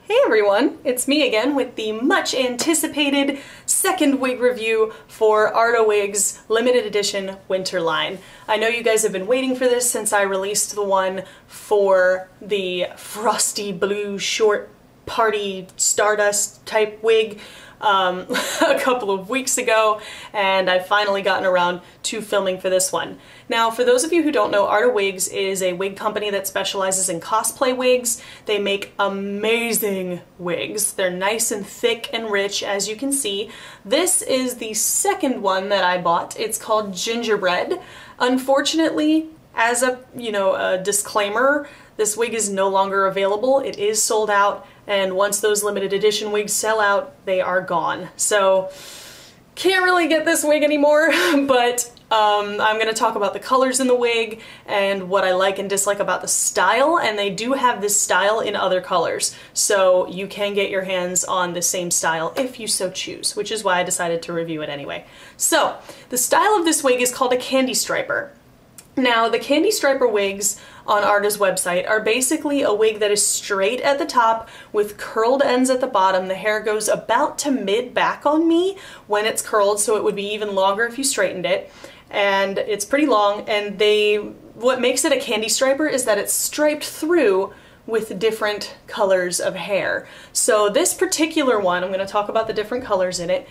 Hey everyone, it's me again with the much anticipated second wig review for Arda Wigs limited edition winter line. I know you guys have been waiting for this since I released the one for the frosty blue short party stardust type wig a couple of weeks ago, and I've finally gotten around to filming for this one. Now, for those of you who don't know, Arda Wigs is a wig company that specializes in cosplay wigs. They make amazing wigs. They're nice and thick and rich, as you can see. This is the second one that I bought. It's called Gingerbread. Unfortunately, as a disclaimer, this wig is no longer available. It is sold out, and once those limited edition wigs sell out, they are gone. So, can't really get this wig anymore, but I'm going to talk about the colors in the wig and what I like and dislike about the style, and they do have this style in other colors, so you can get your hands on the same style if you so choose, which is why I decided to review it anyway. So, the style of this wig is called a candy striper. Now, the candy striper wigs on Arda's website are basically a wig that is straight at the top with curled ends at the bottom. The hair goes about to mid-back on me when it's curled, so it would be even longer if you straightened it. And it's pretty long, and what makes it a candy striper is that it's striped through with different colors of hair. So this particular one, I'm going to talk about the different colors in it,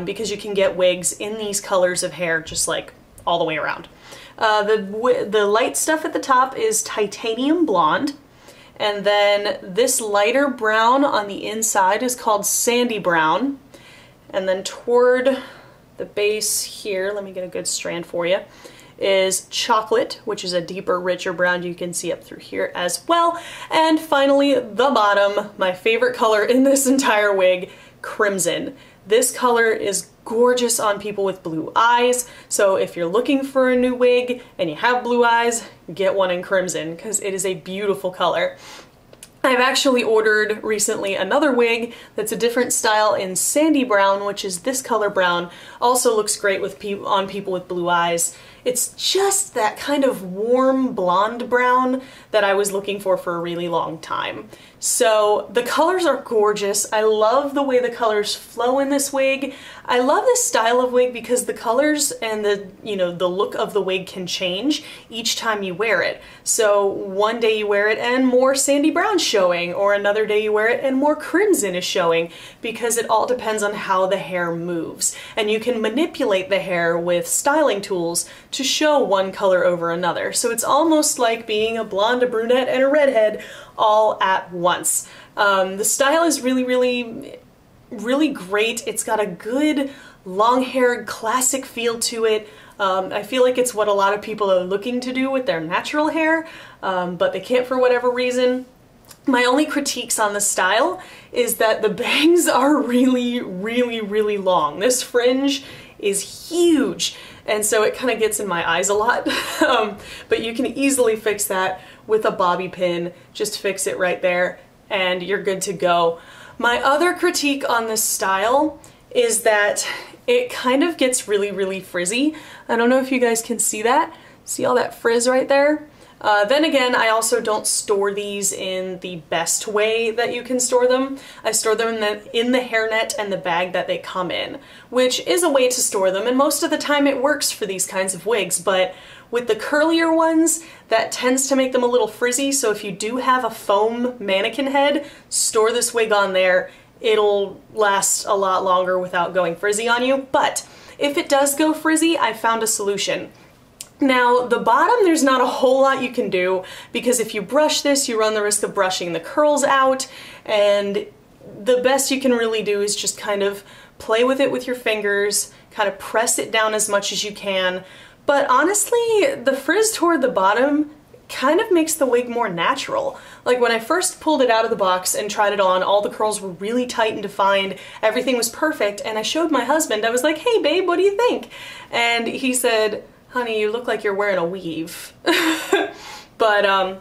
because you can get wigs in these colors of hair just like all the way around. The light stuff at the top is titanium blonde, and then this lighter brown on the inside is called sandy brown, and then toward the base here, let me get a good strand for you, is chocolate, which is a deeper, richer brown you can see up through here as well, and finally the bottom, my favorite color in this entire wig, crimson. This color is gorgeous on people with blue eyes, so if you're looking for a new wig and you have blue eyes, get one in crimson because it is a beautiful color. I've actually ordered recently another wig that's a different style in sandy brown, which is this color brown. Also looks great with on people with blue eyes. It's just that kind of warm blonde brown that I was looking for a really long time. So the colors are gorgeous. I love the way the colors flow in this wig. I love this style of wig because the colors and the look of the wig can change each time you wear it. So one day you wear it and more sandy brown's showing, or another day you wear it and more crimson is showing, because it all depends on how the hair moves. And you can manipulate the hair with styling tools to show one color over another. So it's almost like being a blonde, a brunette, and a redhead all at once. The style is really great. It's got a good long-haired classic feel to it. I feel like it's what a lot of people are looking to do with their natural hair, but they can't for whatever reason. My only critiques on the style is that the bangs are really long. This fringe is huge, and so it kind of gets in my eyes a lot. But you can easily fix that with a bobby pin. Just fix it right there and you're good to go. My other critique on this style is that it kind of gets really frizzy. I don't know if you guys can see that. See all that frizz right there? Then again, I also don't store these in the best way that you can store them. I store them in the hairnet and the bag that they come in, which is a way to store them, and most of the time it works for these kinds of wigs, but with the curlier ones, that tends to make them a little frizzy, so if you do have a foam mannequin head, store this wig on there. It'll last a lot longer without going frizzy on you, but if it does go frizzy, I found a solution. Now, the bottom, there's not a whole lot you can do, because if you brush this, you run the risk of brushing the curls out, and the best you can really do is just kind of play with it with your fingers, kind of press it down as much as you can. But honestly, the frizz toward the bottom kind of makes the wig more natural. Like when I first pulled it out of the box and tried it on, all the curls were really tight and defined, everything was perfect, and I showed my husband, I was like, "Hey babe, what do you think?" And he said, "Honey, you look like you're wearing a weave." But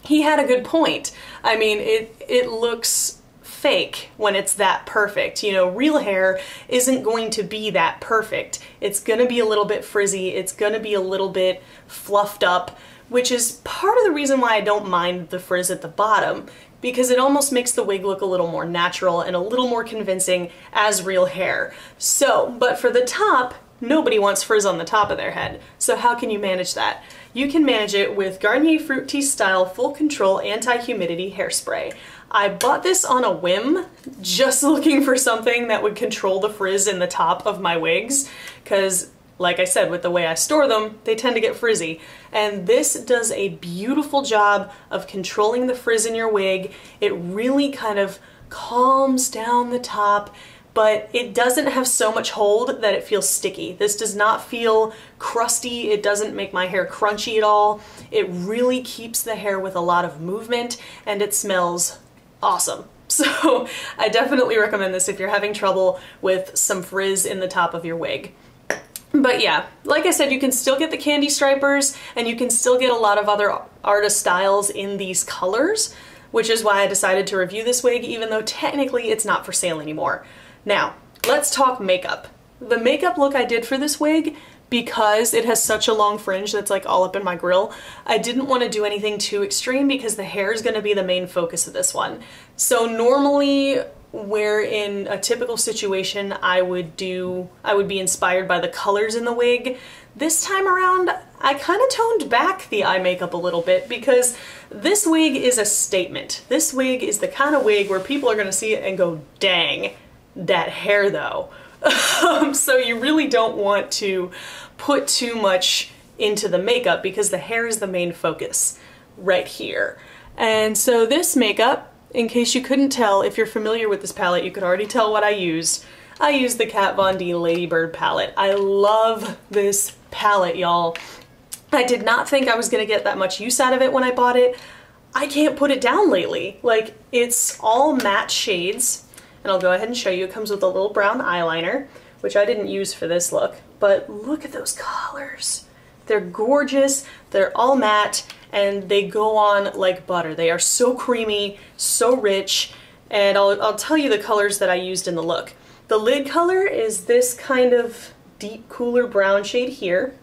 he had a good point. I mean, it looks fake when it's that perfect. You know, real hair isn't going to be that perfect. It's gonna be a little bit frizzy, it's gonna be a little bit fluffed up, which is part of the reason why I don't mind the frizz at the bottom, because it almost makes the wig look a little more natural and a little more convincing as real hair. So, but for the top, nobody wants frizz on the top of their head. So how can you manage that? You can manage it with Garnier Fruit Tea Style Full Control Anti-Humidity Hairspray. I bought this on a whim, just looking for something that would control the frizz in the top of my wigs, because like I said, with the way I store them, they tend to get frizzy. And this does a beautiful job of controlling the frizz in your wig. It really kind of calms down the top, but it doesn't have so much hold that it feels sticky. This does not feel crusty. It doesn't make my hair crunchy at all. It really keeps the hair with a lot of movement, and it smells awesome. So I definitely recommend this if you're having trouble with some frizz in the top of your wig. But yeah, like I said, you can still get the candy stripers, and you can still get a lot of other Arda styles in these colors, which is why I decided to review this wig, even though technically it's not for sale anymore. Now, let's talk makeup. The makeup look I did for this wig, because it has such a long fringe that's like all up in my grill, I didn't want to do anything too extreme because the hair is going to be the main focus of this one. So normally, where in a typical situation I would be inspired by the colors in the wig, this time around I kind of toned back the eye makeup a little bit because this wig is a statement. This wig is the kind of wig where people are going to see it and go, dang, that hair though. So you really don't want to put too much into the makeup because the hair is the main focus right here. And so this makeup, in case you couldn't tell, if you're familiar with this palette, you could already tell what I used. I used the Kat Von D Ladybird palette. I love this palette, y'all. I did not think I was gonna get that much use out of it when I bought it. I can't put it down lately. Like, it's all matte shades, and I'll go ahead and show you. It comes with a little brown eyeliner, which I didn't use for this look, but look at those colors. They're gorgeous, they're all matte, and they go on like butter. They are so creamy, so rich, and I'll tell you the colors that I used in the look. The lid color is this kind of deep, cooler brown shade here.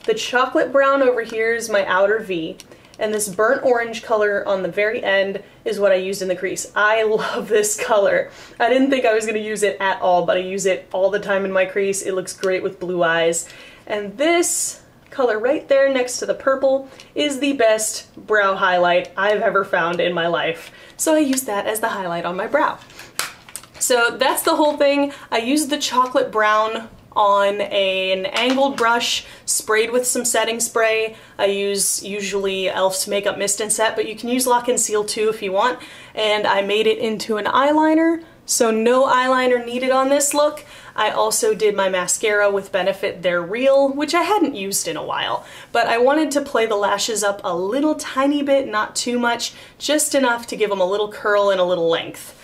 The chocolate brown over here is my outer V, and this burnt orange color on the very end is what I used in the crease. I love this color. I didn't think I was going to use it at all, but I use it all the time in my crease. It looks great with blue eyes. And this color right there next to the purple is the best brow highlight I've ever found in my life. So I used that as the highlight on my brow. So that's the whole thing. I used the chocolate brown on an angled brush sprayed with some setting spray. I use usually e.l.f.'s Makeup Mist and Set, but you can use Lock and Seal too if you want. And I made it into an eyeliner, so no eyeliner needed on this look. I also did my mascara with Benefit They're Real, which I hadn't used in a while, but I wanted to play the lashes up a little tiny bit, not too much, just enough to give them a little curl and a little length.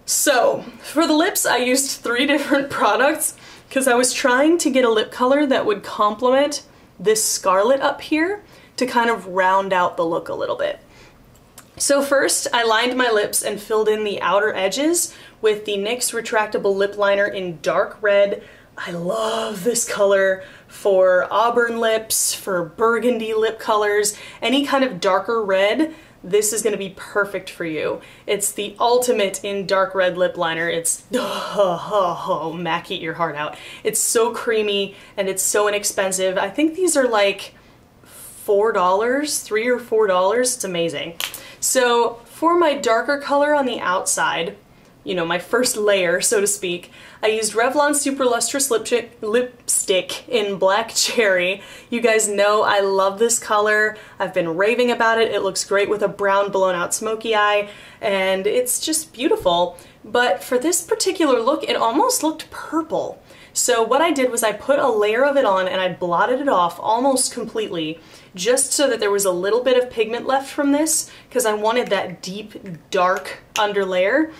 So for the lips, I used 3 different products because I was trying to get a lip color that would complement this scarlet up here to kind of round out the look a little bit. So first, I lined my lips and filled in the outer edges with the NYX Retractable Lip Liner in dark red. I love this color for auburn lips, for burgundy lip colors, any kind of darker red. This is going to be perfect for you. It's the ultimate in dark red lip liner. It's, Mac, eat your heart out. It's so creamy and it's so inexpensive. I think these are like $4, $3 or $4. It's amazing. So for my darker color on the outside, you know, my first layer, so to speak, I used Revlon Super Lustrous Lipstick in Black Cherry. You guys know I love this color. I've been raving about it. It looks great with a brown blown out smoky eye, and it's just beautiful. But for this particular look, it almost looked purple. So what I did was I put a layer of it on and I blotted it off almost completely, just so that there was a little bit of pigment left from this, because I wanted that deep, dark underlayer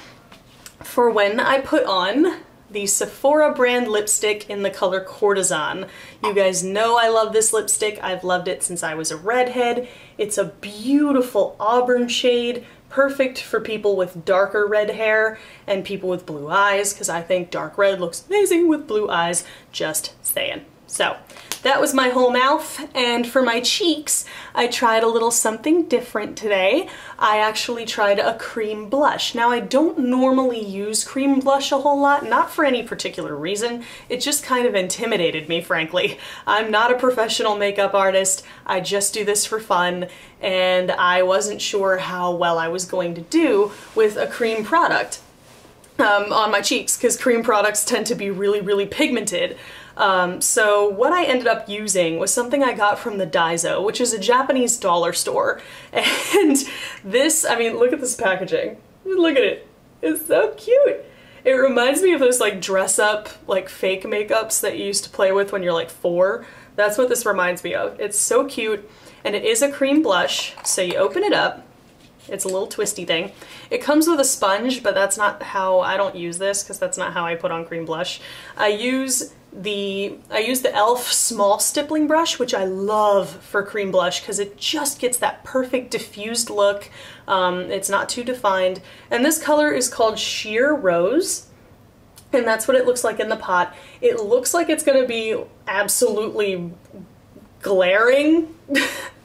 for when I put on the Sephora brand lipstick in the color Courtesan. You guys know I love this lipstick. I've loved it since I was a redhead. It's a beautiful auburn shade, perfect for people with darker red hair and people with blue eyes, because I think dark red looks amazing with blue eyes, just saying. So that was my whole mouth, and for my cheeks, I tried a little something different today. I actually tried a cream blush. Now, I don't normally use cream blush a whole lot, not for any particular reason. It just kind of intimidated me, frankly. I'm not a professional makeup artist. I just do this for fun, and I wasn't sure how well I was going to do with a cream product on my cheeks, because cream products tend to be really, really pigmented. So what I ended up using was something I got from the Daiso, which is a Japanese dollar store. And this, I mean, look at this packaging. Look at it. It's so cute. It reminds me of those like dress up, like fake makeups that you used to play with when you're like 4. That's what this reminds me of. It's so cute. And it is a cream blush. So you open it up. It's a little twisty thing. It comes with a sponge, but that's not how, I don't use this because that's not how I put on cream blush. I use the e.l.f. small stippling brush, which I love for cream blush because it just gets that perfect diffused look. It's not too defined. And this color is called Sheer Rose. And that's what it looks like in the pot. It looks like it's gonna be absolutely glaring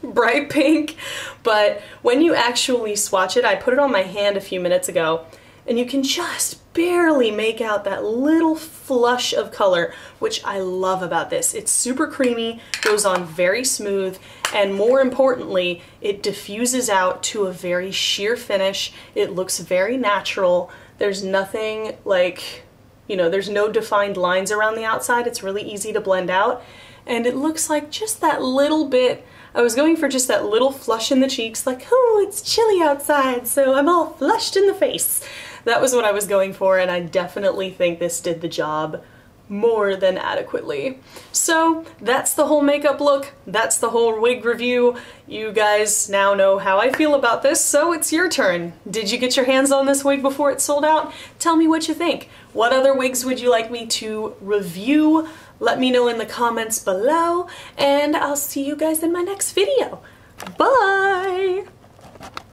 bright pink, but when you actually swatch it, I put it on my hand a few minutes ago, and you can just barely make out that little flush of color, which I love about this. It's super creamy, goes on very smooth, and more importantly, it diffuses out to a very sheer finish. It looks very natural. There's nothing like, you know, there's no defined lines around the outside. It's really easy to blend out. And it looks like just that little bit, I was going for just that little flush in the cheeks, like, oh, it's chilly outside, so I'm all flushed in the face. That was what I was going for, and I definitely think this did the job more than adequately. So that's the whole makeup look, that's the whole wig review. You guys now know how I feel about this, so it's your turn. Did you get your hands on this wig before it sold out? Tell me what you think. What other wigs would you like me to review? Let me know in the comments below, and I'll see you guys in my next video. Bye!